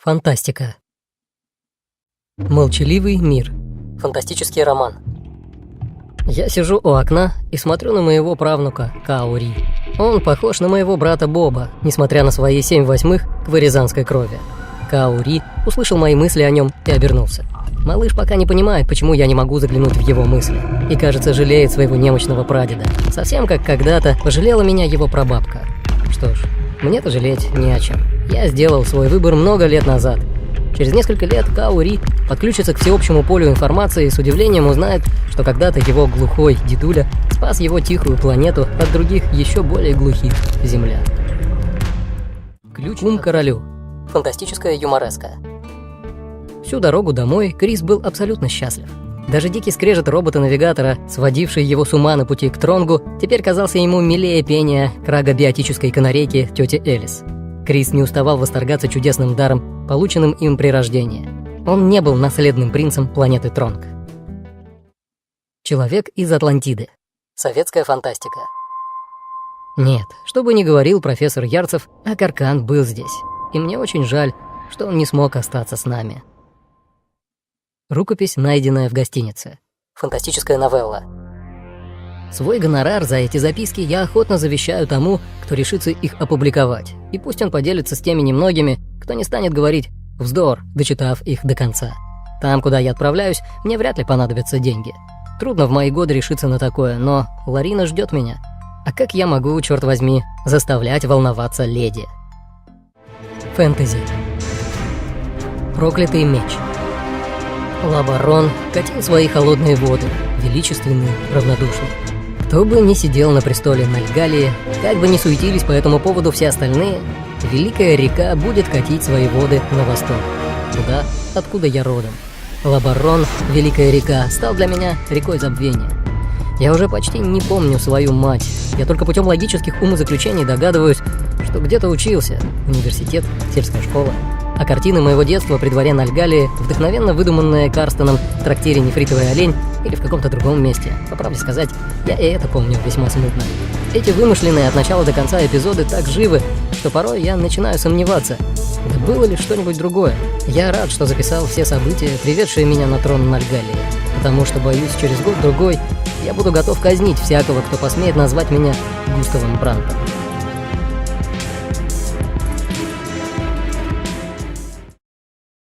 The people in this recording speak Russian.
Фантастика. Молчаливый мир. Фантастический роман. Я сижу у окна и смотрю на моего правнука Каори. Он похож на моего брата Боба, несмотря на свои 7/8 кваризанской крови. Каори услышал мои мысли о нем и обернулся. Малыш пока не понимает, почему я не могу заглянуть в его мысли, и, кажется, жалеет своего немощного прадеда, совсем как когда-то пожалела меня его прабабка. Что ж, мне-то жалеть не о чем. Я сделал свой выбор много лет назад. Через несколько лет Каори подключится к всеобщему полю информации и с удивлением узнает, что когда-то его глухой дедуля спас его тихую планету от других еще более глухих землян. Ключ к королю. Фантастическая юмореска. Всю дорогу домой Крис был абсолютно счастлив. Даже дикий скрежет робота-навигатора, сводивший его с ума на пути к Тронгу, теперь казался ему милее пения крагобиотической канарейки тети Элис. Крис не уставал восторгаться чудесным даром, полученным им при рождении. Он не был наследным принцем планеты Тронг. Человек из Атлантиды. Советская фантастика. Нет, что бы ни говорил профессор Ярцев, Акаркан был здесь. И мне очень жаль, что он не смог остаться с нами. Рукопись, найденная в гостинице. Фантастическая новелла. Свой гонорар за эти записки я охотно завещаю тому, кто решится их опубликовать. И пусть он поделится с теми немногими, кто не станет говорить «вздор», дочитав их до конца. Там, куда я отправляюсь, мне вряд ли понадобятся деньги. Трудно в мои годы решиться на такое, но Ларина ждет меня. А как я могу, черт возьми, заставлять волноваться леди? Фэнтези. Проклятый меч. Лабарон катил свои холодные воды, величественный, равнодушный. Кто бы ни сидел на престоле Нальгалии, как бы ни суетились по этому поводу все остальные, великая река будет катить свои воды на восток, туда, откуда я родом. Лабарон, великая река, стал для меня рекой забвения. Я уже почти не помню свою мать, я только путем логических умозаключений догадываюсь, что где-то учился, университет, сельская школа. А картины моего детства при дворе Нальгалии, вдохновенно выдуманные Карстоном в трактире «Нефритовый олень» или в каком-то другом месте. По правде сказать, я и это помню весьма смутно. Эти вымышленные от начала до конца эпизоды так живы, что порой я начинаю сомневаться, да было ли что-нибудь другое. Я рад, что записал все события, приведшие меня на трон Нальгалии, потому что, боюсь, через год-другой я буду готов казнить всякого, кто посмеет назвать меня Густавом Брантом.